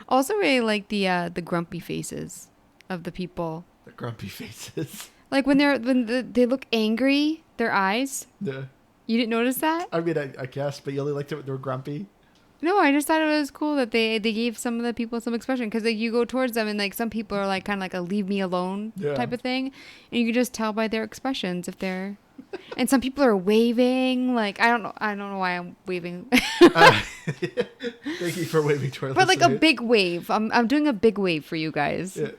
also really like the grumpy faces of the people. The grumpy faces. Like when they look angry, their eyes. Yeah. You didn't notice that? I mean, I guess, but you only liked it when they were grumpy. No, I just thought it was cool that they gave some of the people some expression, because like you go towards them and like some people are like kind of like a leave me alone type of thing, and you can just tell by their expressions if they're. And some people are waving, like I don't know why I'm waving. Thank you for waving toward us. But like a big wave. I'm doing a big wave for you guys. Yeah.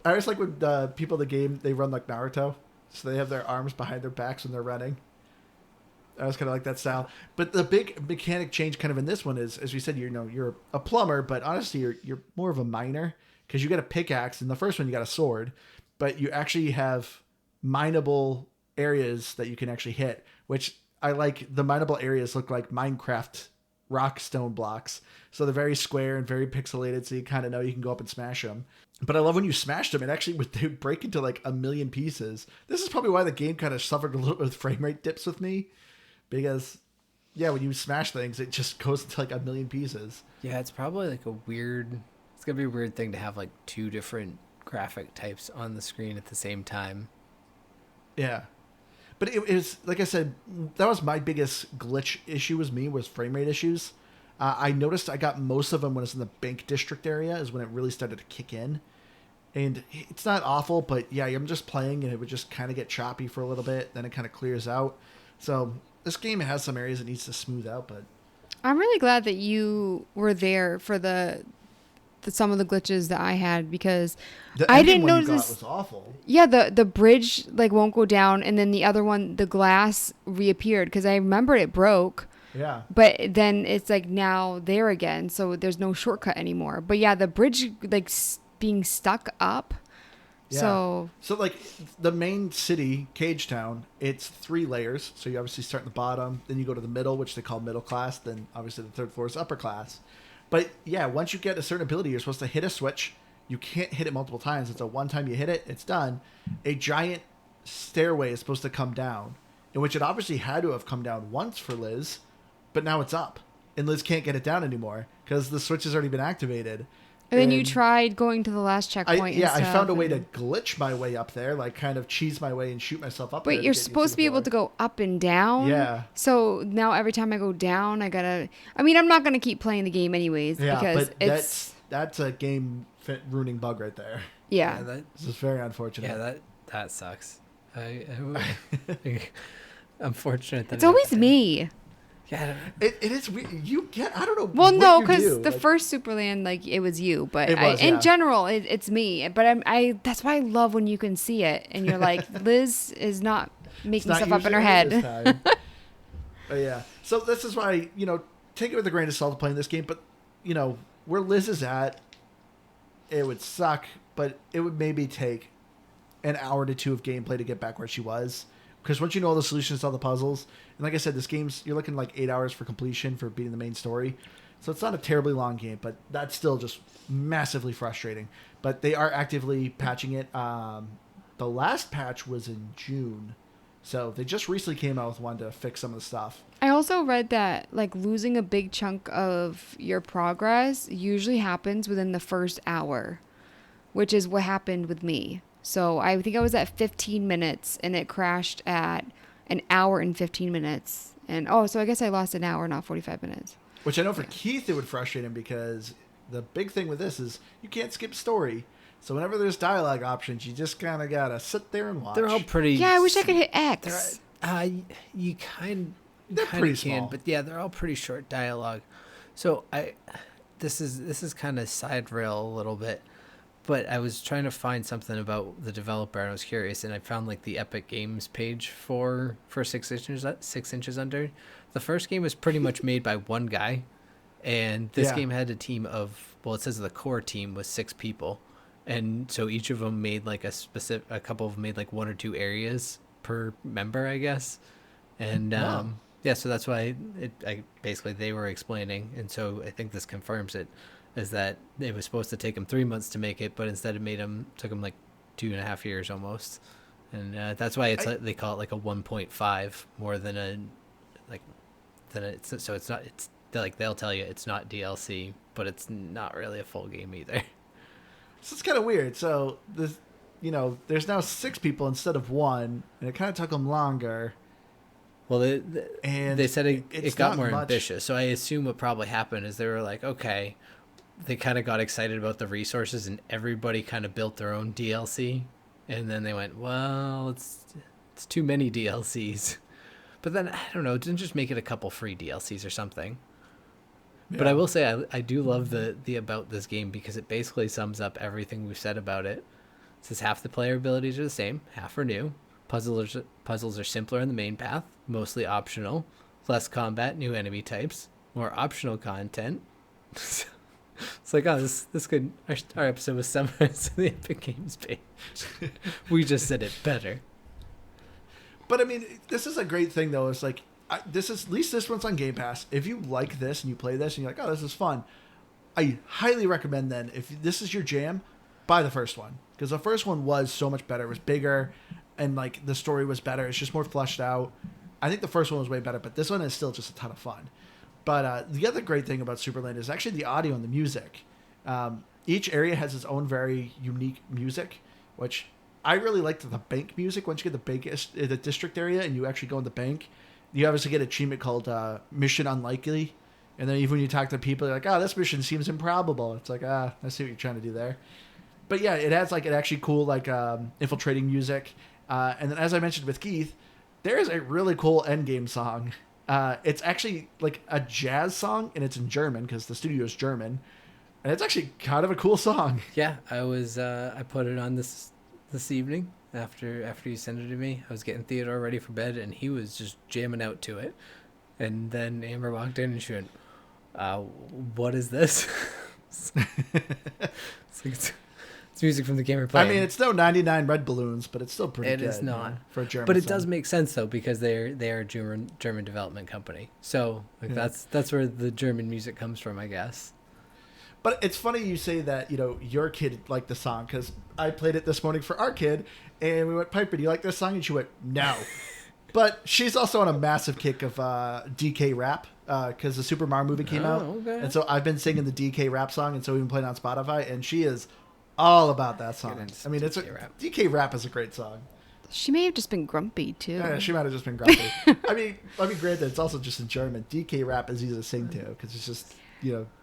I always like when people in the game, they run like Naruto, so they have their arms behind their backs when they're running. I was kind of like that style. But the big mechanic change kind of in this one is, as we said, you're a plumber, but honestly, you're more of a miner, because you get a pickaxe. In the first one, you got a sword, but you actually have mineable areas that you can actually hit, which I like. The mineable areas look like Minecraft rock stone blocks. So they're very square and very pixelated, so you kind of know you can go up and smash them. But I love when you smash them, and actually they break into like a million pieces. This is probably why the game kind of suffered a little bit with frame rate dips with me. Because, yeah, when you smash things, it just goes into like a million pieces. Yeah, it's probably like it's going to be a weird thing to have like two different graphic types on the screen at the same time. Yeah. But it was, like I said, that was my biggest glitch issue was frame rate issues. I noticed I got most of them when it's in the Bank District area is when it really started to kick in. And it's not awful, but yeah, I'm just playing and it would just kind of get choppy for a little bit. Then it kind of clears out. So this game has some areas it needs to smooth out, but I'm really glad that you were there for the some of the glitches that I had, because I didn't notice this was awful. Yeah, the bridge like won't go down, and then the other one, the glass reappeared, because I remember it broke. Yeah. But then it's like now there again, so there's no shortcut anymore. But yeah, the bridge like being stuck up. Yeah. So like the main city, Cage Town, it's 3 layers. So you obviously start at the bottom, then you go to the middle, which they call middle class. Then obviously the 3rd floor is upper class. But yeah, once you get a certain ability, you're supposed to hit a switch. You can't hit it multiple times. It's a one time you hit it, it's done. A giant stairway is supposed to come down, in which it obviously had to have come down once for Liz, but now it's up. And Liz can't get it down anymore because the switch has already been activated. And then you tried going to the last checkpoint. I found a way to glitch my way up there, like kind of cheese my way and shoot myself up there. But you're supposed to be able to go up and down. Yeah. So now every time I go down, I'm not going to keep playing the game anyways. Yeah, because but that's a game ruining bug right there. Yeah. This is very unfortunate. Yeah, that sucks. I'm fortunate that it's always me. Yeah, it is weird. I don't know. Well, no, because the first Supraland, like it was you, but in general, it's me. But I that's why I love when you can see it and you're like, Liz is not making stuff up in her head. But yeah, so this is why take it with a grain of salt playing this game. But where Liz is at, it would suck, but it would maybe take an hour to 2 of gameplay to get back where she was. Because once you know all the solutions to all the puzzles, and like I said, this game's, you're looking like 8 hours for completion for beating the main story. So it's not a terribly long game, but that's still just massively frustrating. But they are actively patching it. The last patch was in June. So they just recently came out with one to fix some of the stuff. I also read that like losing a big chunk of your progress usually happens within the first hour, which is what happened with me. So I think I was at 15 minutes and it crashed at an hour and 15 minutes. And so I guess I lost an hour, not 45 minutes. Which I know for Keith it would frustrate him because the big thing with this is you can't skip story. So whenever there's dialogue options, you just kind of gotta sit there and watch. They're all pretty. Yeah, I wish I could hit X. You kind They're pretty of can, small. but yeah, they're all pretty short dialogue. So this is kind of side rail a little bit, but I was trying to find something about the developer and I was curious, and I found like the Epic Games page for 6 inches under. The first game was pretty much made by one guy, and this game had a team of, well, it says the core team was 6 people, and so each of them made like a couple of them made like 1 or 2 areas per member, I guess, and yeah, so that's why basically they were explaining, and so I think this confirms it, is that it was supposed to take them 3 months to make it, but instead it took them like 2.5 years almost, and that's why they call it like a 1.5 more than so it's not, it's like they'll tell you it's not DLC, but it's not really a full game either. So it's kind of weird. So this, there's now 6 people instead of 1, and it kind of took them longer. Well, and they said it got more much ambitious. So I assume what probably happened is they were like, okay, they kind of got excited about the resources, and everybody kind of built their own DLC, and then they went, well, it's too many DLCs. But then I don't know, didn't just make it a couple free DLCs or something. Yeah. But I will say I do love the about this game, because it basically sums up everything we've said about it. It says half the player abilities are the same, half are new. Puzzles are simpler in the main path, mostly optional. Less combat, new enemy types, more optional content. It's like, oh, this could, our episode was summarized in the Epic Games page. We just said it better. But I mean, this is a great thing though. It's like at least this one's on Game Pass. If you like this and you play this and you're like, oh, this is fun, I highly recommend then, if this is your jam, buy the first one, because the first one was so much better. It was bigger, and like the story was better. It's just more fleshed out. I think the first one was way better, but this one is still just a ton of fun. But the other great thing about Supraland is actually the audio and the music. Each area has its own very unique music, which I really liked the bank music. Once you get the district area and you actually go in the bank, you obviously get an achievement called Mission Unlikely. And then even when you talk to people, they're like, oh, this mission seems improbable. It's like, I see what you're trying to do there. But yeah, it has like an actually cool like infiltrating music. And then as I mentioned with Keith, there is a really cool endgame song. It's actually like a jazz song, and it's in German because the studio is German. And it's actually kind of a cool song. Yeah, I put it on this evening after you sent it to me. I was getting Theodore ready for bed, and he was just jamming out to it. And then Amber walked in and she went, what is this? It's music from the game we're playing. I mean, it's no 99 Red Balloons, but it's still pretty good. It is not. For a German But it song. does make sense, though, because they are a German development company. So like that's where the German music comes from, I guess. But it's funny you say that, your kid liked the song, because I played it this morning for our kid, and we went, Piper, do you like this song? And she went, no. But she's also on a massive kick of DK rap, because the Super Mario movie came out. Okay. And so I've been singing the DK rap song, and so we've been playing on Spotify, and she is all about that song. I mean, DK rap is a great song. She may have just been grumpy, too. Yeah, she might have just been grumpy. I mean, granted, it's also just in German. DK rap is easy to sing to, because it's just,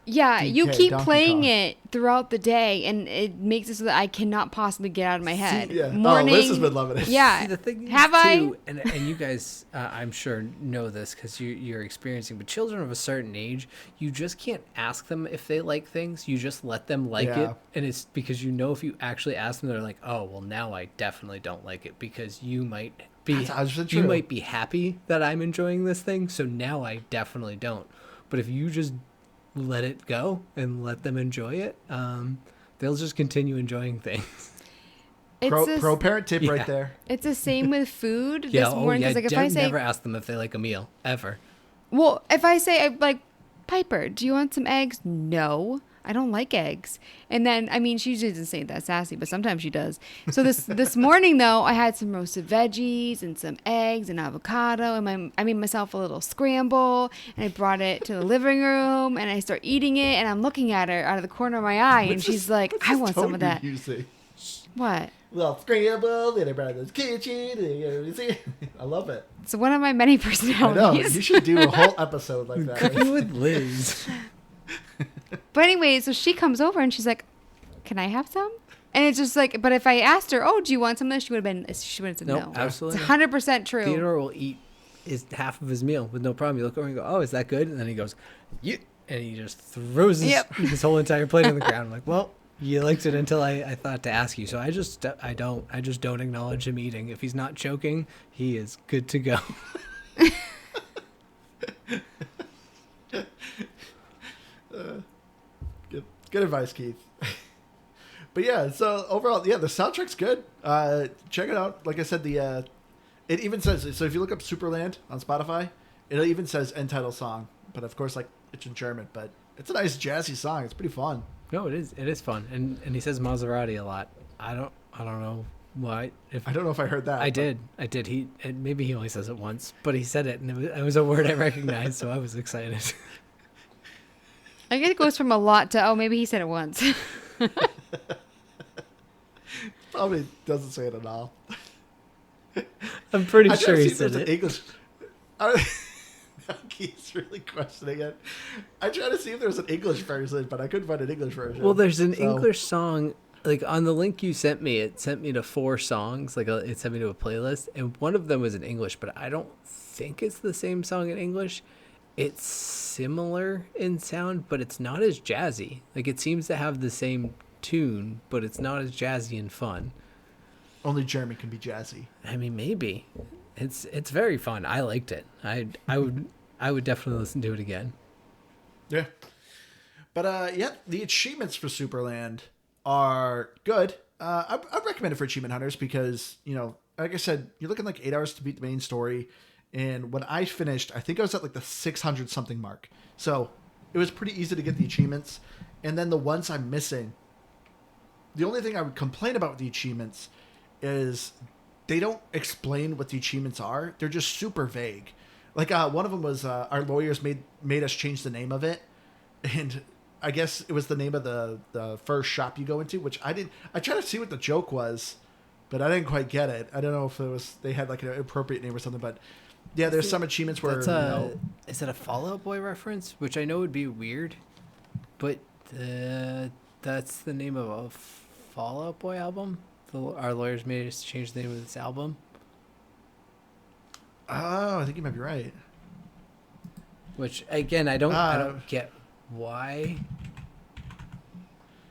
Yeah, DK, you keep Donkey playing Kong. it throughout the day, and it makes it so that I cannot possibly get out of my head. Yeah. Morning, Liz has been loving it. Yeah. See, the thing is, have too, I? And you guys, I'm sure, know this because you're experiencing, but children of a certain age, you just can't ask them if they like things. You just let them like it. And it's because if you actually ask them, they're like, oh, well, now I definitely don't like it, because you might be happy that I'm enjoying this thing, so now I definitely don't. But if you just let it go and let them enjoy it, they'll just continue enjoying things. Pro parent tip right there. It's the same with food. Yeah, this morning, like if I say, never ask them if they like a meal ever. Well, if I say like, Piper, do you want some eggs? No, I don't like eggs. And then, I mean, she usually doesn't say that sassy, but sometimes she does. So this morning, though, I had some roasted veggies and some eggs and avocado, and I made myself a little scramble, and I brought it to the living room, and I start eating it, and I'm looking at her out of the corner of my eye, and she's like, I want some of that. What? Well, scramble in a brother's kitchen. I love it. It's one of my many I personalities. know. You should do a whole episode like that. Cooking with Liz. But anyway, so she comes over and she's like, "Can I have some?" And it's just like, but if I asked her, "Oh, do you want some of this?" She would have said Nope, no. absolutely. It's 100% true. Theodore will eat half of his meal with no problem. You look over and go, "Oh, is that good?" And then he goes, "Yeah," and he just throws his whole entire plate on the ground. I'm like, well, you liked it until I thought to ask you. So I just don't acknowledge him eating. If he's not choking, he is good to go. Good advice, Keith. But yeah, so overall, yeah, the soundtrack's good. Check it out. Like I said, it even says, so if you look up Supraland on Spotify, it even says end title song. But of course, like, it's in German, but it's a nice jazzy song. It's pretty fun. No, it is. It is fun, and he says Maserati a lot. I don't know why. I don't know if I heard that. I did. Maybe he only says it once, but he said it, and it was a word I recognized, so I was excited. I guess it goes from a lot to, oh, maybe he said it once. Probably doesn't say it at all. I'm pretty sure he said it. English. Keith's really questioning it. I tried to see if there was an English version, but I couldn't find an English version. Well, there's an English song. Like on the link you sent me, it sent me to 4 songs. Like it sent me to a playlist, and one of them was in English, but I don't think it's the same song in English. It's similar in sound, but it's not as jazzy. Like it seems to have the same tune, but it's not as jazzy and fun. Only Jeremy can be jazzy. I mean, maybe. It's very fun. I liked it. I would definitely listen to it again. Yeah. But yeah, the achievements for Supraland are good. I'd recommend it for achievement hunters because, you know, like I said, you're looking like 8 hours to beat the main story. And when I finished, I think I was at like the 600 something mark. So it was pretty easy to get the achievements. And then the ones I'm missing, the only thing I would complain about with the achievements is they don't explain what the achievements are. They're just super vague. Like one of them was our lawyers made us change the name of it. And I guess it was the name of the first shop you go into, which I didn't. I tried to see what the joke was, but I didn't quite get it. I don't know if it was they had like an appropriate name or something, but yeah, there's some achievements where is it a Fall Out Boy reference? Which I know would be weird, but that's the name of a Fall Out Boy album. Our lawyers made us change the name of this album. Oh, I think you might be right. Which again, I don't get why.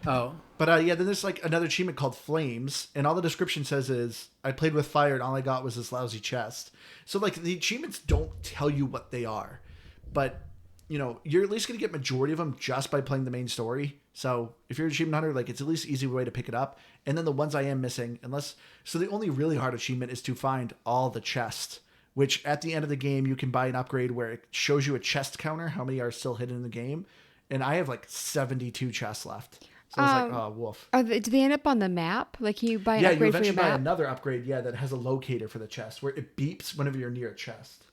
Oh. But yeah, then there's like another achievement called Flames, and all the description says is, I played with fire and all I got was this lousy chest. So like the achievements don't tell you what they are, but you know, you're at least going to get majority of them just by playing the main story. So if you're an achievement hunter, like it's at least an easy way to pick it up. And then the ones I am missing, so the only really hard achievement is to find all the chests, which at the end of the game, you can buy an upgrade where it shows you a chest counter, how many are still hidden in the game. And I have like 72 chests left. So it's like, oh, woof. Do they end up on the map? Like you buy an upgrade for your map? Yeah, you eventually buy another upgrade, that has a locator for the chest where it beeps whenever you're near a chest.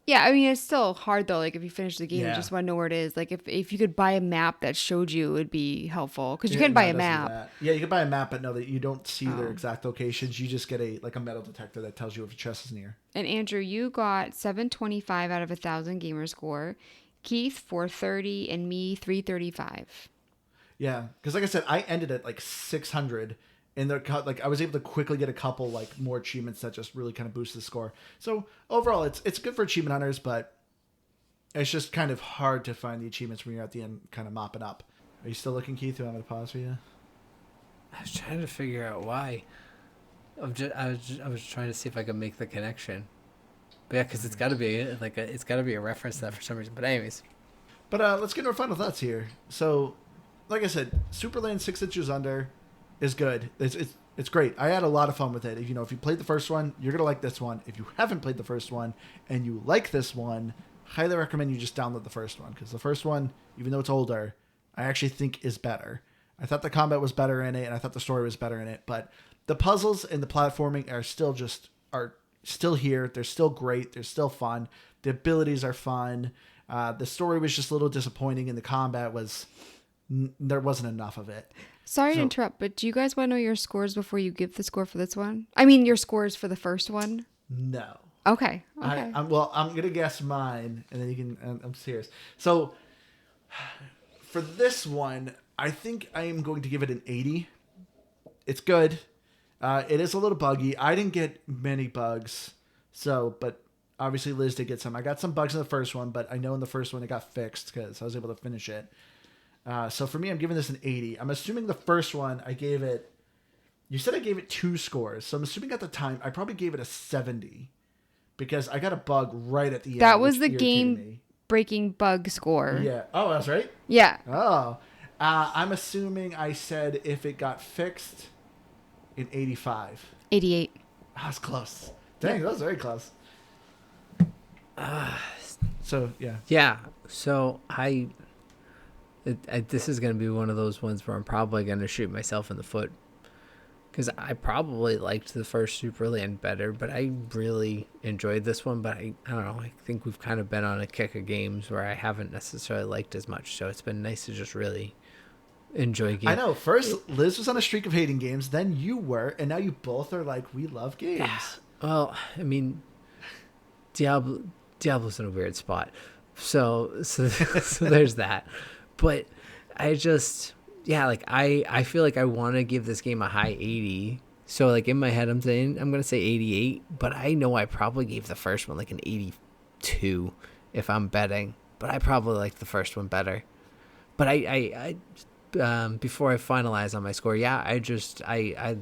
Yeah, I mean, it's still hard though. Like if you finish the game, you just want to know where it is. Like if you could buy a map that showed you, it would be helpful. Because you can buy a map. Yeah, you can buy a map, but no, that you don't see their exact locations. You just get a metal detector that tells you if a chest is near. And Andrew, you got 725 out of 1,000 gamer score. Keith 430 and me 335. Yeah, because like I said, I ended at like 600, and I was able to quickly get a couple like more achievements that just really kind of boost the score. So overall, it's good for achievement hunters, but it's just kind of hard to find the achievements when you're at the end, kind of mopping up. Are you still looking, Keith? Do I want me to pause for you? I was trying to figure out why. I was trying to see if I could make the connection. But yeah, because it's got to be a reference to that for some reason. But anyways, let's get into our final thoughts here. So, like I said, Supraland 6 Inches Under is good. It's great. I had a lot of fun with it. If you played the first one, you're gonna like this one. If you haven't played the first one and you like this one, highly recommend you just download the first one, because the first one, even though it's older, I actually think is better. I thought the combat was better in it, and I thought the story was better in it, but the puzzles and the platforming are still here. They're still great. They're still fun. The abilities are fun. The story was just a little disappointing, and the combat was there wasn't enough of it. Sorry to interrupt, but do you guys want to know your scores before you give the score for this one? I mean, your scores for the first one? No. Okay. I'm going to guess mine, and then you can... I'm serious. So, for this one, I think I am going to give it an 80. It's good. It is a little buggy. I didn't get many bugs, but obviously Liz did get some. I got some bugs in the first one, but I know in the first one it got fixed because I was able to finish it. So for me, I'm giving this an 80. I'm assuming the first one, I gave it... You said I gave it 2 scores, so I'm assuming at the time, I probably gave it a 70. Because I got a bug right at the end. That was the game-breaking bug score. Yeah. Oh, that's right? Yeah. Oh. I'm assuming I said if it got fixed, an 85. 88. That's close. Dang, that was very close. So, yeah. Yeah. So, this is going to be one of those ones where I'm probably going to shoot myself in the foot. Because I probably liked the first Supraland better, but I really enjoyed this one. But I don't know. I think we've kind of been on a kick of games where I haven't necessarily liked as much. So it's been nice to just really enjoy games. I know. First, Liz was on a streak of hating games. Then you were. And now you both are like, we love games. Yeah. Well, I mean, Diablo's in a weird spot. So there's that. But I just... Yeah, like I feel like I want to give this game a high 80. So like in my head I'm saying I'm going to say 88, but I know I probably gave the first one like an 82 if I'm betting. But I probably like the first one better. But I before I finalize on my score, yeah, I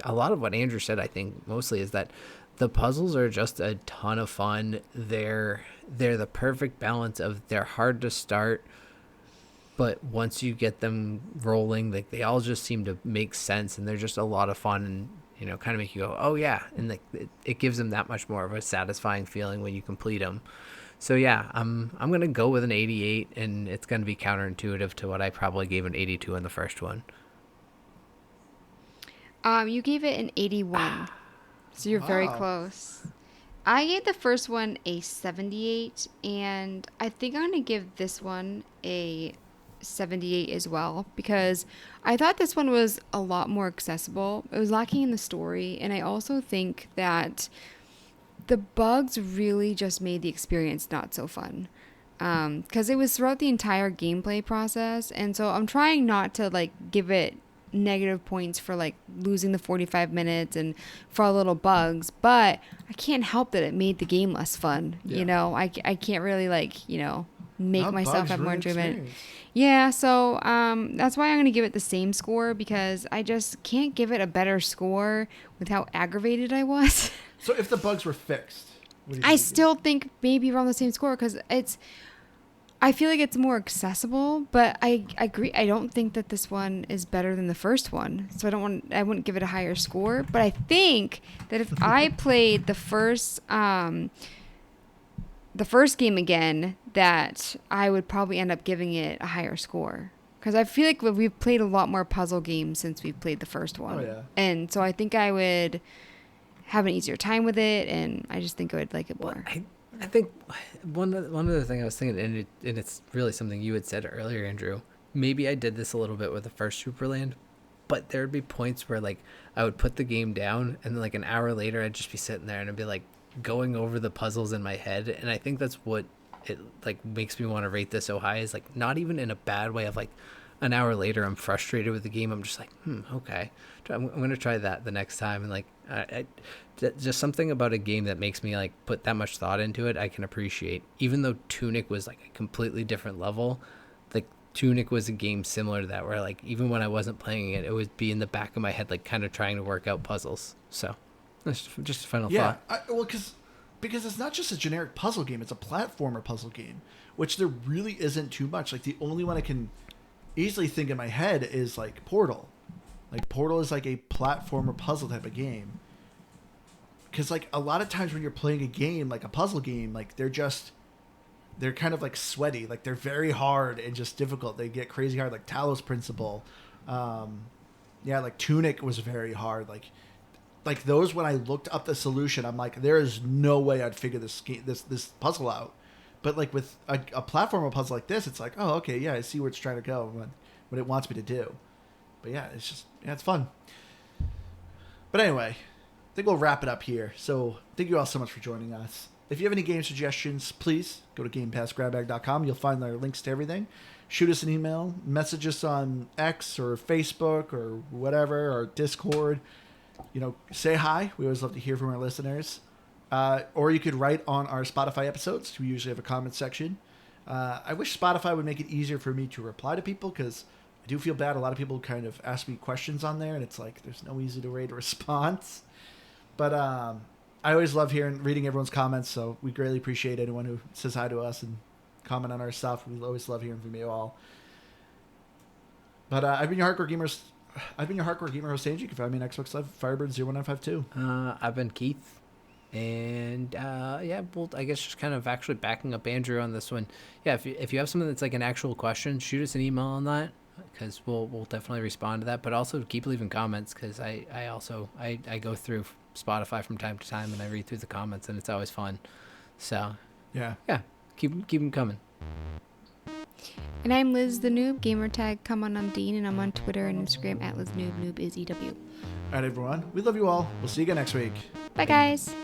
a lot of what Andrew said I think mostly is that the puzzles are just a ton of fun. They're the perfect balance of they're hard to start, but once you get them rolling, like they all just seem to make sense, and they're just a lot of fun, and kind of make you go, oh yeah, and like it gives them that much more of a satisfying feeling when you complete them. So yeah, I'm gonna go with an 88, and it's gonna be counterintuitive to what I probably gave an 82 in the first one. You gave it an 81, so you're very close. I gave the first one a 78, and I think I'm gonna give this one a 78 as well, because I thought this one was a lot more accessible. It was lacking in the story, and I also think that the bugs really just made the experience not so fun, because it was throughout the entire gameplay process. And so I'm trying not to like give it negative points for like losing the 45 minutes and for all little bugs, but I can't help that it made the game less fun. I can't really make myself have more enjoyment. Yeah, so that's why I'm going to give it the same score, because I just can't give it a better score with how aggravated I was. So if the bugs were fixed, I still think maybe around the same score, because I feel like it's more accessible, but I agree. I don't think that this one is better than the first one, so I wouldn't give it a higher score. But I think that if I played the first game again, that I would probably end up giving it a higher score, because I feel like we've played a lot more puzzle games since we've played the first one. Oh, yeah. And so I think I would have an easier time with it, and I just think I would like it more. I think one other thing I was thinking, and it's really something you had said earlier, Andrew, maybe I did this a little bit with the first Supraland, but there would be points where like I would put the game down, and then like an hour later I'd just be sitting there and I'd be like going over the puzzles in my head. And I think that's what it like makes me want to rate this so high, is like not even in a bad way of like an hour later I'm frustrated with the game. I'm just like, okay, I'm going to try that the next time. And like just something about a game that makes me like put that much thought into it, I can appreciate. Even though Tunic was like a completely different level, like Tunic was a game similar to that, where like even when I wasn't playing it, it would be in the back of my head like kind of trying to work out puzzles. So that's just a final thought. Because it's not just a generic puzzle game, it's a platformer puzzle game, which there really isn't too much. Like the only one I can easily think in my head is like Portal. Like Portal is like a platformer puzzle type of game. Because like a lot of times when you're playing a game, like a puzzle game, like they're kind of like sweaty. Like they're very hard and just difficult. They get crazy hard, like Talos Principle. Like Tunic was very hard. Like those, when I looked up the solution, I'm like, there is no way I'd figure this puzzle out. But like with a platformer puzzle like this, it's like, oh, okay, yeah, I see where it's trying to go. But what it wants me to do. But yeah, it's fun. But anyway, I think we'll wrap it up here. So thank you all so much for joining us. If you have any game suggestions, please go to GamePassGrabBag.com. You'll find our links to everything. Shoot us an email, message us on X or Facebook or whatever, or Discord. Say hi. We always love to hear from our listeners. Or you could write on our Spotify episodes. We usually have a comment section. I wish Spotify would make it easier for me to reply to people, because I do feel bad. A lot of people kind of ask me questions on there, and it's like there's no easy to rate a response. But I always love reading everyone's comments, so we greatly appreciate anyone who says hi to us and comment on our stuff. We always love hearing from you all. But I've been your hardcore gamer host, Angie. You can find me on Xbox Live, Firebird01952. I've been Keith. And well, I guess just kind of actually backing up Andrew on this one. Yeah, if you have something that's like an actual question, shoot us an email on that, because we'll definitely respond to that. But also keep leaving comments, because I go through Spotify from time to time and I read through the comments, and it's always fun. So yeah, keep them coming. And I'm Liz the Noob, gamertag come on Dean, and I'm on Twitter and Instagram at Liz Noob, Noob is EW. All right, everyone. We love you all. We'll see you again next week. Bye, guys. Bye.